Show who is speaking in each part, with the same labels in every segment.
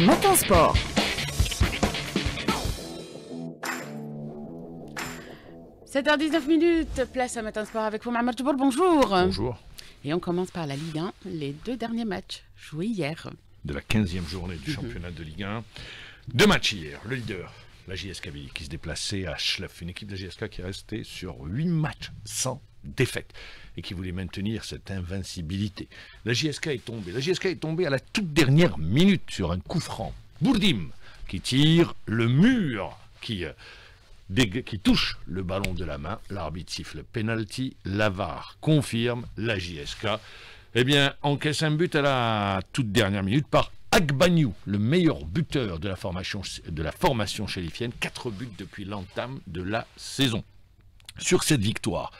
Speaker 1: Matin Sport. « 7h19, place à Matin Sport avec vous, Mohamed Djiboul, bonjour.
Speaker 2: Bonjour.
Speaker 1: Et on commence par la Ligue 1, les deux derniers matchs joués hier.
Speaker 2: De la 15e journée du championnat de Ligue 1. Deux matchs hier. Le leader, la JS Kabylie, qui se déplaçait à Schleff. Une équipe de la JSK qui est restée sur 8 matchs sans défaite et qui voulait maintenir cette invincibilité. La JSK est tombée. La JSK est tombée à la toute dernière minute sur un coup franc. Bourdim qui tire le mur, qui touche le ballon de la main. L'arbitre siffle penalty. L'AVAR confirme. La JSK encaisse un but à la toute dernière minute par Agbagnou, le meilleur buteur de la formation chérifienne. 4 buts depuis l'entame de la saison. Sur cette victoire,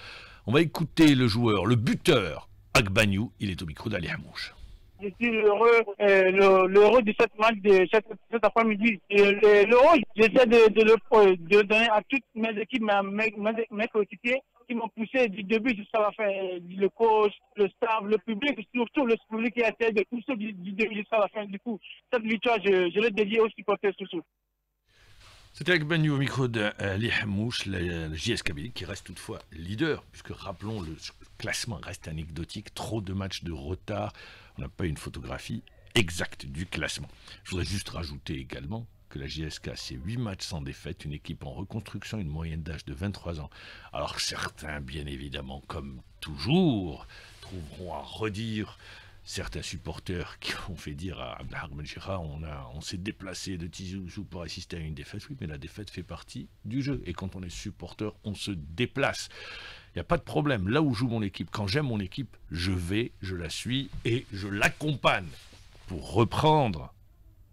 Speaker 2: on va écouter le joueur, le buteur, Agbagnou. Il est au micro d'Ali Hamouche.
Speaker 3: Je suis l'heureux de cette match de cet après-midi. L'heureux, j'essaie de le donner à toutes mes équipes, mes coéquipiers qui m'ont poussé du début jusqu'à la fin. Le coach, le staff, le public, surtout le public qui a été de pousser du début jusqu'à la fin. Du coup, cette victoire, je l'ai dédiée aux supporters surtout.
Speaker 2: C'était Agbagnou au micro d'Ali Hamouche, la JS Kabylie, qui reste toutefois leader, puisque rappelons, le classement reste anecdotique, trop de matchs de retard, on n'a pas une photographie exacte du classement. Je voudrais juste rajouter également que la JSK, c'est 8 matchs sans défaite, une équipe en reconstruction, une moyenne d'âge de 23 ans, alors que certains, bien évidemment, comme toujours, trouveront à redire. Certains supporters qui ont fait dire à Abdelhak Benchira, on s'est déplacé de Tizouzou pour assister à une défaite. Oui, mais la défaite fait partie du jeu. Et quand on est supporter, on se déplace. Il n'y a pas de problème. Là où joue mon équipe, quand j'aime mon équipe, je la suis et je l'accompagne. Pour reprendre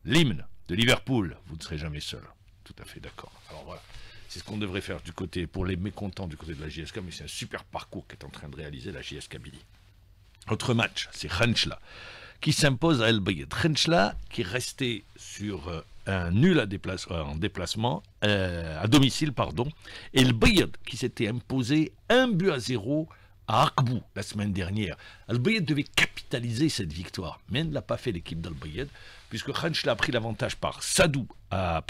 Speaker 2: l'hymne de Liverpool, vous ne serez jamais seul. Tout à fait d'accord. Alors voilà. C'est ce qu'on devrait faire pour les mécontents du côté de la JSK, mais c'est un super parcours qu'est en train de réaliser la JS Kabylie. Autre match, c'est Khenchela qui s'impose à El Bayed. Khenchela qui est resté sur un nul en déplacement, à domicile, pardon. Et El Bayed qui s'était imposé 1-0 à Akbou la semaine dernière. El Bayed devait capitaliser cette victoire, mais ne l'a pas fait l'équipe d'El Bayed, puisque Khenchela a pris l'avantage par Samer à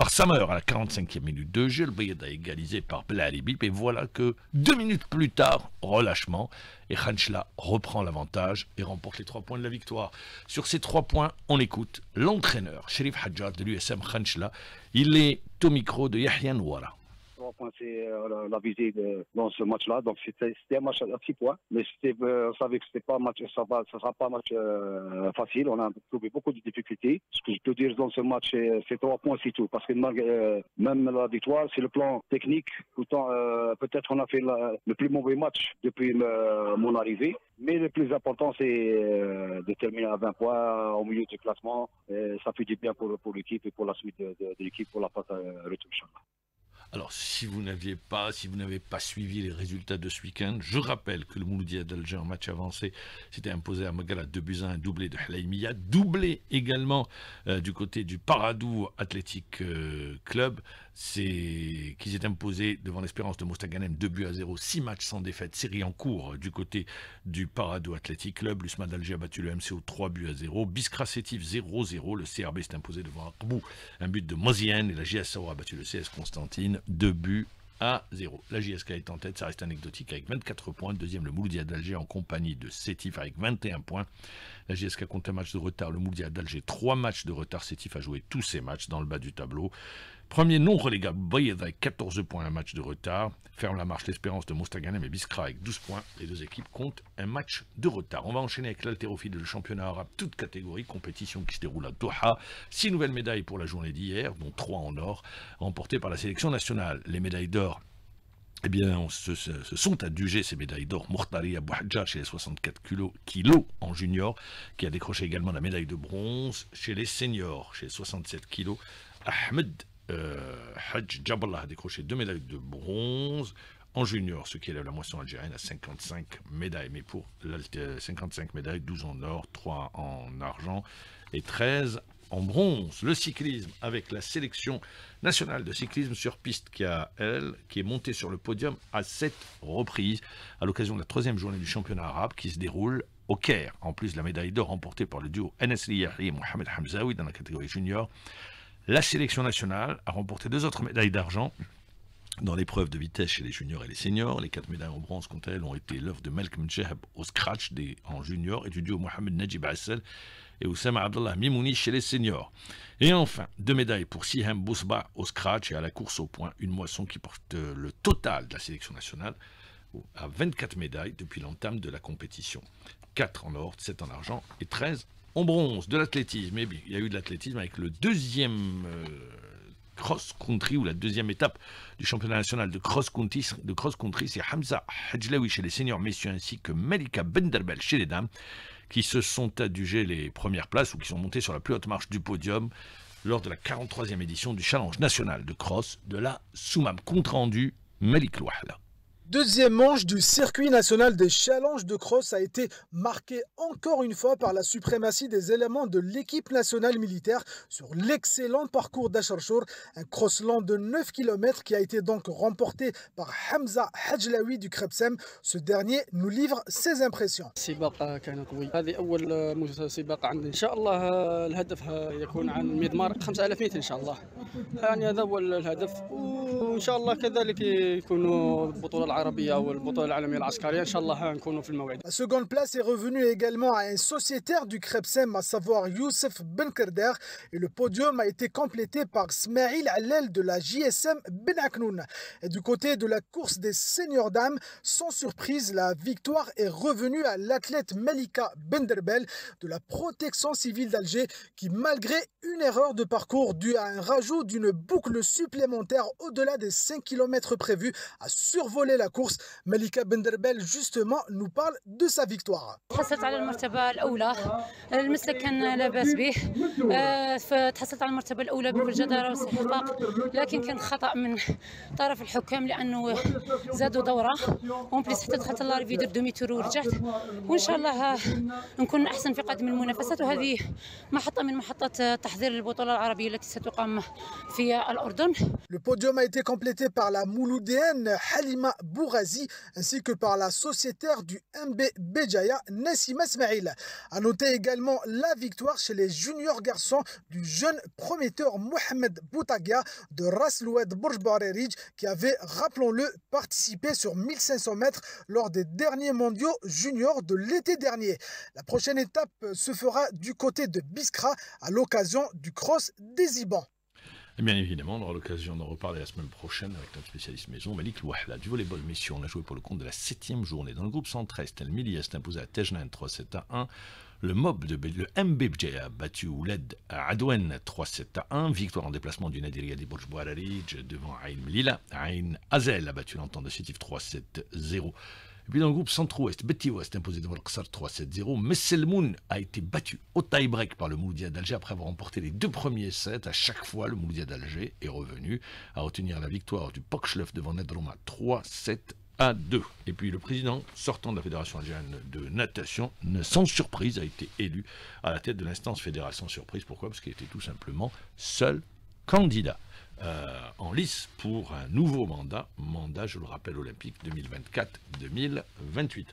Speaker 2: la 45e minute de jeu. El Bayed a égalisé par Belalibib, et voilà que 2 minutes plus tard, relâchement, et Khenchela reprend l'avantage et remporte les 3 points de la victoire. Sur ces 3 points, on écoute l'entraîneur, Sherif Hadjar de l'USM Khenchela. Il est au micro de Yahya Nouara.
Speaker 4: 3 points, c'est la visée dans ce match-là. Donc c'était un match à 6 points, mais on savait que c'était pas un match, ça sera pas un match facile. On a trouvé beaucoup de difficultés. Ce que je peux dire dans ce match, c'est 3 points, c'est tout. Parce que même la victoire, c'est le plan technique. Pourtant, peut-être on a fait le plus mauvais match depuis mon arrivée. Mais le plus important, c'est de terminer à 20 points au milieu du classement. Ça fait du bien pour l'équipe et pour la suite de l'équipe pour la phase retour.
Speaker 2: Alors, si vous n'avez pas suivi les résultats de ce week-end, je rappelle que le Mouloudia d'Alger, en match avancé, s'était imposé à Magala 2-1, un doublé de Halaïmiya, doublé également du côté du Paradou Athletic Club, qui s'est imposé devant l'Espérance de Mostaganem 2-0, 6 matchs sans défaite, série en cours du côté du Paradou Athletic Club. L'USMA d'Alger a battu le MCO 3-0, Biskra Sétif 0-0, le CRB s'est imposé devant Akbou, un but de Mozienne, et la JSAO a battu le CS Constantine 2-0. La JSK est en tête, ça reste anecdotique avec 24 points. Deuxième, le Mouloudia d'Alger en compagnie de Sétif avec 21 points. La JSK compte un match de retard, le Mouloudia d'Alger 3 matchs de retard. Sétif a joué tous ses matchs dans le bas du tableau. Premier non relégable, Bayed avec 14 points, un match de retard. Ferme la marche l'Espérance de Mostaganem et Biskra avec 12 points. Les deux équipes comptent un match de retard. On va enchaîner avec l'haltérophilie de le championnat arabe, toute catégorie, compétition qui se déroule à Doha. 6 nouvelles médailles pour la journée d'hier, dont 3 en or, remportées par la sélection nationale. Les médailles d'or, ce sont adjugées ces médailles d'or. Mourtari Abou Hadjar chez les 64 kilos en junior, qui a décroché également la médaille de bronze chez les seniors, chez les 67 kilos. Ahmed Hadj Jaballah a décroché 2 médailles de bronze en junior, ce qui élève la moisson algérienne à 55 médailles. Mais pour 55 médailles, 12 en or, 3 en argent et 13 en bronze. Le cyclisme avec la sélection nationale de cyclisme sur piste qui est montée sur le podium à 7 reprises à l'occasion de la 3e journée du championnat arabe qui se déroule au Caire. En plus de la médaille d'or remportée par le duo Enes Riahi et Mohamed Hamzaoui dans la catégorie junior, la sélection nationale a remporté 2 autres médailles d'argent dans l'épreuve de vitesse chez les juniors et les seniors. Les 4 médailles en bronze, quant à elles, ont été l'œuvre de Malcolm Chehab au scratch en junior et du duo Mohamed Najib Assel et Oussama Abdallah Mimouni chez les seniors. Et enfin, 2 médailles pour Siham Bousba au scratch et à la course au point, une moisson qui porte le total de la sélection nationale à 24 médailles depuis l'entame de la compétition. 4 en or, 7 en argent et 13 en bronze. De l'athlétisme, il y a eu de l'athlétisme avec le deuxième cross-country ou la deuxième étape du championnat national de cross-country. C'est Hamza Hajlaoui chez les seniors messieurs ainsi que Melika Benderbel chez les dames qui se sont adjugés les premières places ou qui sont montés sur la plus haute marche du podium lors de la 43e édition du challenge national de cross de la Soumam. Compte rendu, Malik Louahla.
Speaker 5: Deuxième manche du circuit national des challenges de cross a été marquée encore une fois par la suprématie des éléments de l'équipe nationale militaire sur l'excellent parcours d'Acharchour, un cross-land de 9 km qui a été donc remporté par Hamza Hajlaoui du Krebsem. Ce dernier nous livre ses impressions.
Speaker 6: السباق كان قوي، هذه أول سباق عندي إن شاء الله. الهدف يكون عن ميدمار 5000 متر إن شاء الله، يعني هذا هو الهدف، وإن شاء الله كذلك يكونوا البطولة. La
Speaker 5: seconde place est revenue également à un sociétaire du Krebsem, à savoir Youssef Benkerder, et le podium a été complété par Smaïl Allel de la JSM Ben Aknoun. Et du côté de la course des seniors dames, sans surprise, la victoire est revenue à l'athlète Melika Benderbel de la protection civile d'Alger qui, malgré une erreur de parcours due à un rajout d'une boucle supplémentaire au-delà des 5 km prévus, a survolé la course. Melika Benderbel justement nous parle de sa victoire.
Speaker 7: تحصلت على المرتبة الأولى، المسلك كان لا بأس به، فتحصلت على المرتبة الأولى بكل جدارة واستحقاق، لكن كان خطأ من طرف الحكام لأنه زادوا دورة، ومبليس حتى دخلت لاريفي درت دومي تور ورجعت، وإن شاء الله نكون أحسن في قادم المنافسات، وهذه محطة من محطات تحضير البطولة العربية التي ستقام في الأردن.
Speaker 5: Le podium a été complété par la Mouloudéenne Halima Bourazi ainsi que par la sociétaire du MB Béjaïa Nassima Smaïl. A noter également la victoire chez les juniors garçons du jeune prometteur Mohamed Boutagia de Ras Loued Bourj Barerij qui avait, rappelons-le, participé sur 1500 mètres lors des derniers mondiaux juniors de l'été dernier. La prochaine étape se fera du côté de Biskra à l'occasion du cross des Ibans.
Speaker 2: Et bien évidemment, on aura l'occasion d'en reparler la semaine prochaine avec notre spécialiste maison, Malik Louahla. Du volleyball messieurs, on a joué pour le compte de la 7e journée. Dans le groupe 113, Tel Milia s'est imposé à Tejnan 3-7-1. Le MB Bjaya a battu Ouled à Adwen 3-7-1. Victoire en déplacement du Nadir Yadi Bourj Bouararij devant Aïn Melila. Aïn Azel a battu l'entente de Sétif 3-7-0. Et puis dans le groupe Centre-Ouest, Betiwa s'est imposé devant le Qsar 3-7-0. Messelmoun a été battu au tie-break par le Mouloudia d'Alger après avoir remporté les 2 premiers sets. À chaque fois, le Mouloudia d'Alger est revenu à retenir la victoire du Pokchlef devant Nedroma 3-7-2. Et puis le président sortant de la Fédération algérienne de natation, sans surprise, a été élu à la tête de l'instance fédérale. Sans surprise, pourquoi? Parce qu'il était tout simplement seul candidat. En lice pour un nouveau mandat, je le rappelle, olympique 2024-2028.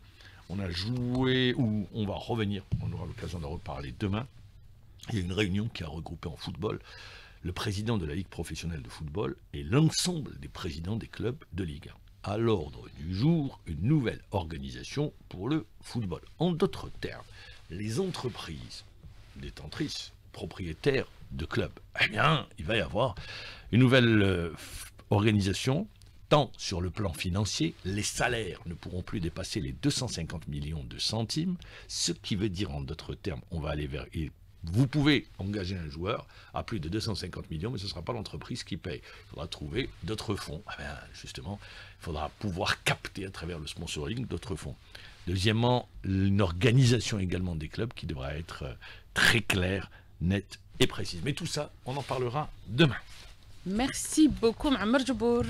Speaker 2: On a joué, ou on va revenir, on aura l'occasion d'en reparler demain. Il y a une réunion qui a regroupé en football le président de la Ligue professionnelle de football et l'ensemble des présidents des clubs de Ligue 1. À l'ordre du jour, une nouvelle organisation pour le football. En d'autres termes, les entreprises détentrices, propriétaires de clubs, eh bien, il va y avoir une nouvelle organisation, tant sur le plan financier, les salaires ne pourront plus dépasser les 250 millions de centimes, ce qui veut dire en d'autres termes, on va aller vers... Vous pouvez engager un joueur à plus de 250 millions, mais ce ne sera pas l'entreprise qui paye. Il faudra trouver d'autres fonds. Eh bien, justement, il faudra pouvoir capter à travers le sponsoring d'autres fonds. Deuxièmement, une organisation également des clubs qui devra être très claire, nette et précise. Mais tout ça, on en parlera demain.
Speaker 1: Merci beaucoup, Ma'amar Djibour.